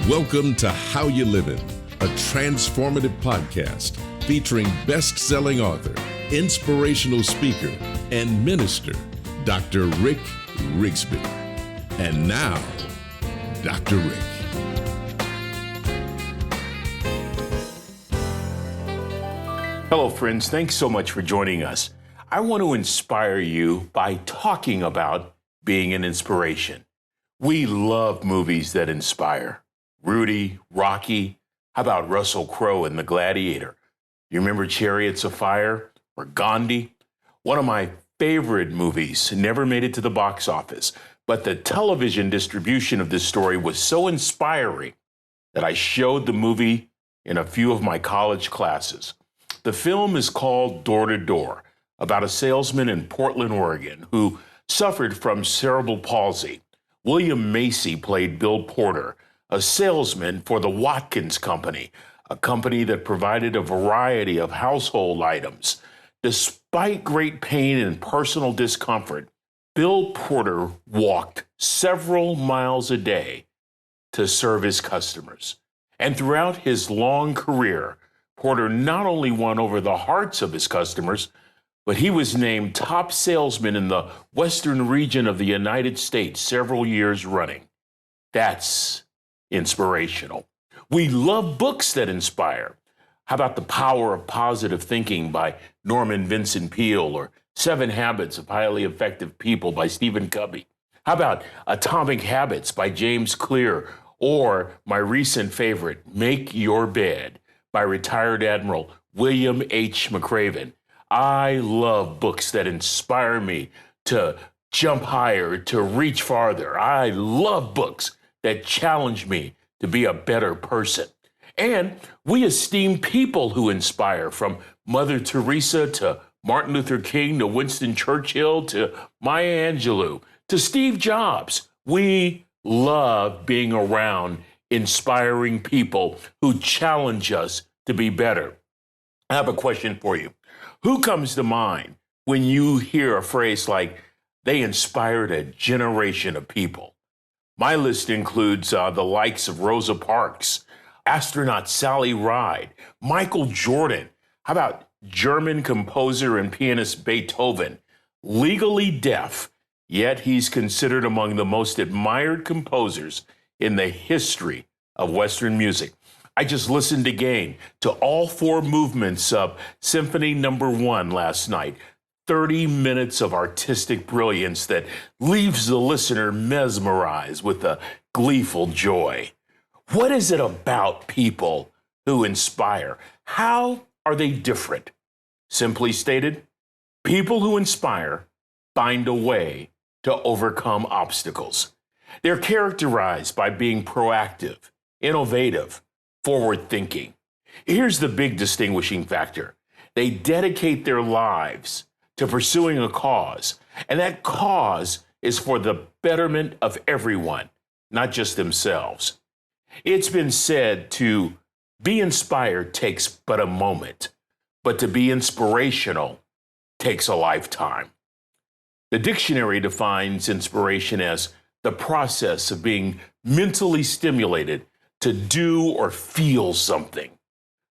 Welcome to How You Livin', a transformative podcast featuring best-selling author, inspirational speaker, and minister, Dr. Rick Rigsby. And now, Dr. Rick. Hello, friends. Thanks so much for joining us. I want to inspire you by talking about being an inspiration. We love movies that inspire. Rudy, Rocky, how about Russell Crowe in The Gladiator? You remember Chariots of Fire or Gandhi? One of my favorite movies, never made it to the box office, but the television distribution of this story was so inspiring that I showed the movie in a few of my college classes. The film is called Door to Door, about a salesman in Portland, Oregon, who suffered from cerebral palsy. William Macy played Bill Porter, a salesman for the Watkins Company, a company that provided a variety of household items. Despite great pain and personal discomfort, Bill Porter walked several miles a day to serve his customers. And throughout his long career, Porter not only won over the hearts of his customers, but he was named top salesman in the western region of the United States several years running. That's inspirational. We love books that inspire. How about The Power of Positive Thinking by Norman Vincent Peale, or 7 Habits of Highly Effective People by Stephen Covey? How about Atomic Habits by James Clear, or my recent favorite, Make Your Bed by retired Admiral William H. McRaven? I love books that inspire me to jump higher, to reach farther. I love books that challenge me to be a better person. And we esteem people who inspire, from Mother Teresa to Martin Luther King to Winston Churchill to Maya Angelou to Steve Jobs. We love being around inspiring people who challenge us to be better. I have a question for you. Who comes to mind when you hear a phrase like, they inspired a generation of people? My list includes the likes of Rosa Parks, astronaut Sally Ride, Michael Jordan. How about German composer and pianist Beethoven? Legally deaf, yet he's considered among the most admired composers in the history of Western music. I just listened again to all 4 movements of Symphony No. 1 last night. 30 minutes of artistic brilliance that leaves the listener mesmerized with a gleeful joy. What is it about people who inspire? How are they different? Simply stated, people who inspire find a way to overcome obstacles. They're characterized by being proactive, innovative, forward-thinking. Here's the big distinguishing factor. They dedicate their lives to pursuing a cause, and that cause is for the betterment of everyone, not just themselves. It's been said to be inspired takes but a moment, but to be inspirational takes a lifetime. The dictionary defines inspiration as the process of being mentally stimulated to do or feel something.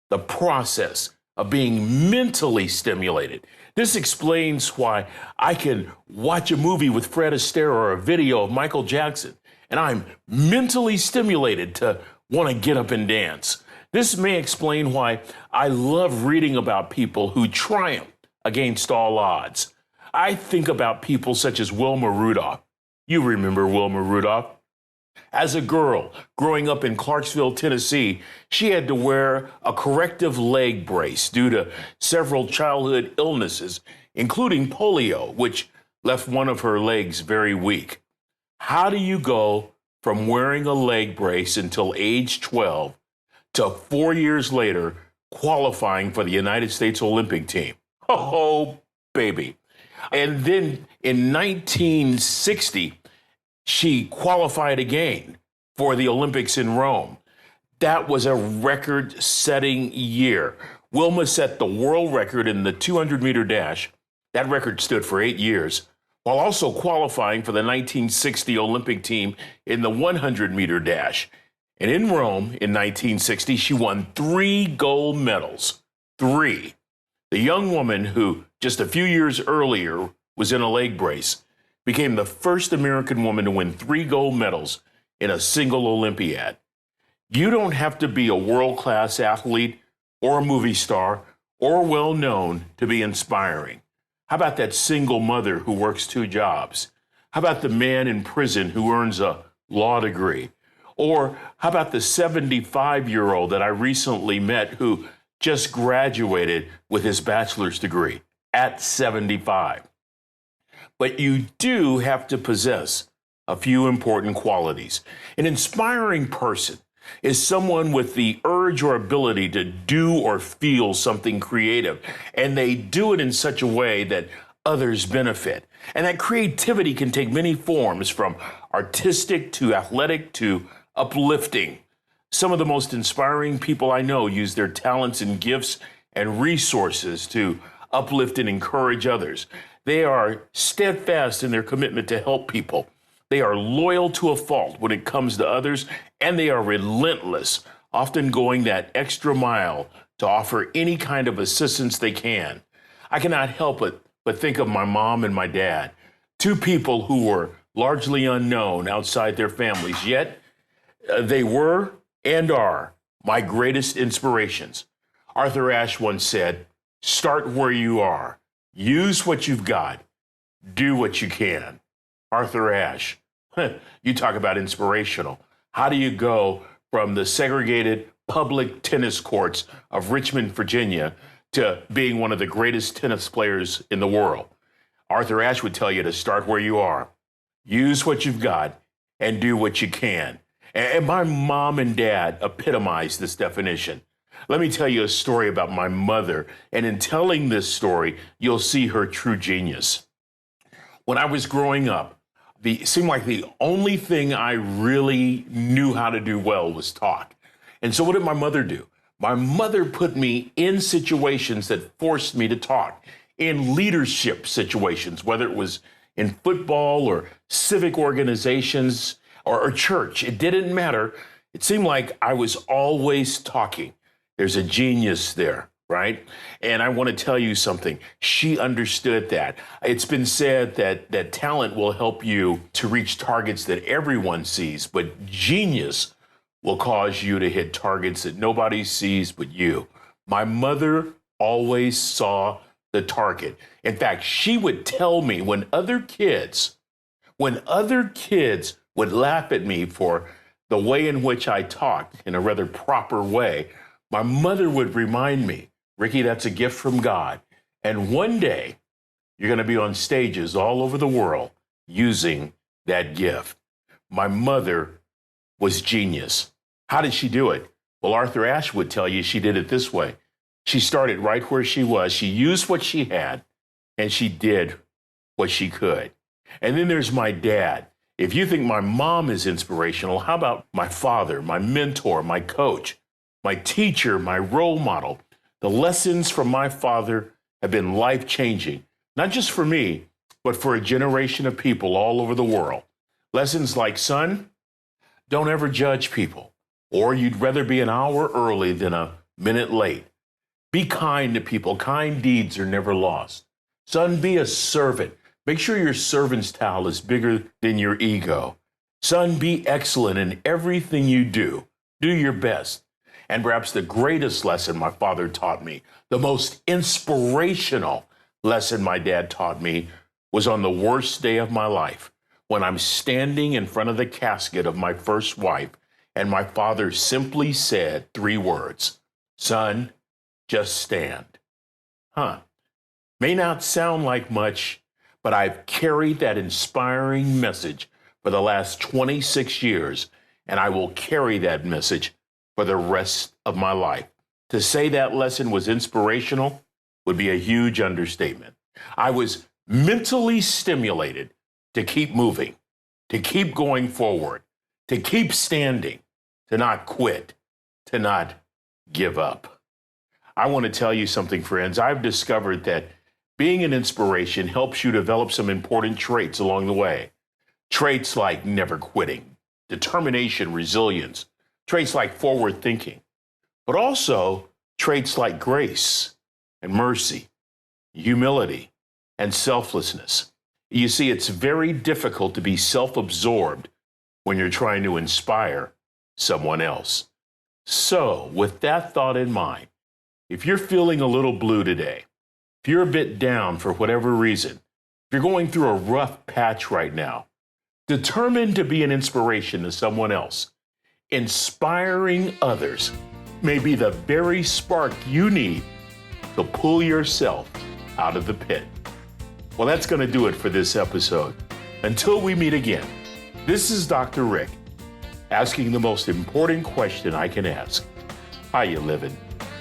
The process of being mentally stimulated. This explains why I can watch a movie with Fred Astaire or a video of Michael Jackson, and I'm mentally stimulated to want to get up and dance. This may explain why I love reading about people who triumph against all odds. I think about people such as Wilma Rudolph. You remember Wilma Rudolph. As a girl growing up in Clarksville, Tennessee, she had to wear a corrective leg brace due to several childhood illnesses, including polio, which left one of her legs very weak. How do you go from wearing a leg brace until age 12 to 4 years later qualifying for the United States Olympic team? Oh, baby. And then in 1960, she qualified again for the Olympics in Rome. That was a record-setting year. Wilma set the world record in the 200-meter dash. That record stood for 8 years, while also qualifying for the 1960 Olympic team in the 100-meter dash. And in Rome in 1960, she won 3 gold medals. 3. The young woman who just a few years earlier was in a leg brace became the first American woman to win 3 gold medals in a single Olympiad. You don't have to be a world-class athlete or a movie star or well-known to be inspiring. How about that single mother who works 2 jobs? How about the man in prison who earns a law degree? Or how about the 75-year-old that I recently met who just graduated with his bachelor's degree at 75? But you do have to possess a few important qualities. An inspiring person is someone with the urge or ability to do or feel something creative, and they do it in such a way that others benefit. And that creativity can take many forms, from artistic to athletic to uplifting. Some of the most inspiring people I know use their talents and gifts and resources to uplift and encourage others. They are steadfast in their commitment to help people. They are loyal to a fault when it comes to others, and they are relentless, often going that extra mile to offer any kind of assistance they can. I cannot help but think of my mom and my dad, 2 people who were largely unknown outside their families, yet they were and are my greatest inspirations. Arthur Ashe once said, "Start where you are. Use what you've got. Do what you can." Arthur Ashe. You talk about inspirational. How do you go from the segregated public tennis courts of Richmond, Virginia, to being one of the greatest tennis players in the world? Arthur Ashe would tell you to start where you are. Use what you've got and do what you can. And my mom and dad epitomize this definition. Let me tell you a story about my mother, and in telling this story, you'll see her true genius. When I was growing up, it seemed like the only thing I really knew how to do well was talk. And so what did my mother do? My mother put me in situations that forced me to talk, in leadership situations, whether it was in football or civic organizations or church. It didn't matter. It seemed like I was always talking. There's a genius there, right? And I want to tell you something. She understood that. It's been said that talent will help you to reach targets that everyone sees, but genius will cause you to hit targets that nobody sees but you. My mother always saw the target. In fact, she would tell me when other kids would laugh at me for the way in which I talked in a rather proper way, my mother would remind me, "Ricky, that's a gift from God. And one day you're going to be on stages all over the world using that gift." My mother was genius. How did she do it? Well, Arthur Ashe would tell you she did it this way. She started right where she was. She used what she had, and she did what she could. And then there's my dad. If you think my mom is inspirational, how about my father, my mentor, my coach, my teacher, my role model? The lessons from my father have been life-changing, not just for me, but for a generation of people all over the world. Lessons like, son, don't ever judge people, or you'd rather be an hour early than a minute late. Be kind to people. Kind deeds are never lost. Son, be a servant. Make sure your servant's towel is bigger than your ego. Son, be excellent in everything you do. Do your best. And perhaps the greatest lesson my father taught me, the most inspirational lesson my dad taught me, was on the worst day of my life, when I'm standing in front of the casket of my first wife, and my father simply said 3 words, "Son, just stand." May not sound like much, but I've carried that inspiring message for the last 26 years, and I will carry that message for the rest of my life. To say that lesson was inspirational would be a huge understatement. I was mentally stimulated to keep moving, to keep going forward, to keep standing, to not quit, to not give up. I want to tell you something, friends. I've discovered that being an inspiration helps you develop some important traits along the way. Traits like never quitting, determination, resilience, traits like forward thinking, but also traits like grace and mercy, humility, and selflessness. You see, it's very difficult to be self-absorbed when you're trying to inspire someone else. So, with that thought in mind, if you're feeling a little blue today, if you're a bit down for whatever reason, if you're going through a rough patch right now, determined to be an inspiration to someone else, inspiring others may be the very spark you need to pull yourself out of the pit. Well, that's going to do it for this episode. Until we meet again, this is Dr. Rick asking the most important question I can ask. How you living?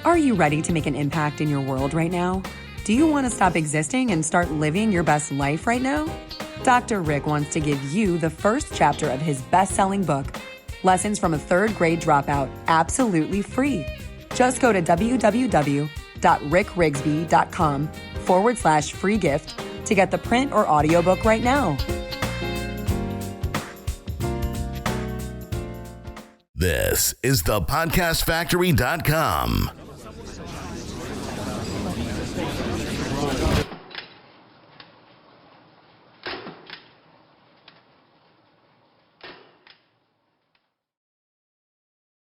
Are you ready to make an impact in your world right now? Do you want to stop existing and start living your best life right now? Dr. Rick wants to give you the first chapter of his best-selling book, Lessons from a Third Grade Dropout, absolutely free. Just go to www.rickrigsby.com/free gift to get the print or audiobook right now. This is thepodcastfactory.com.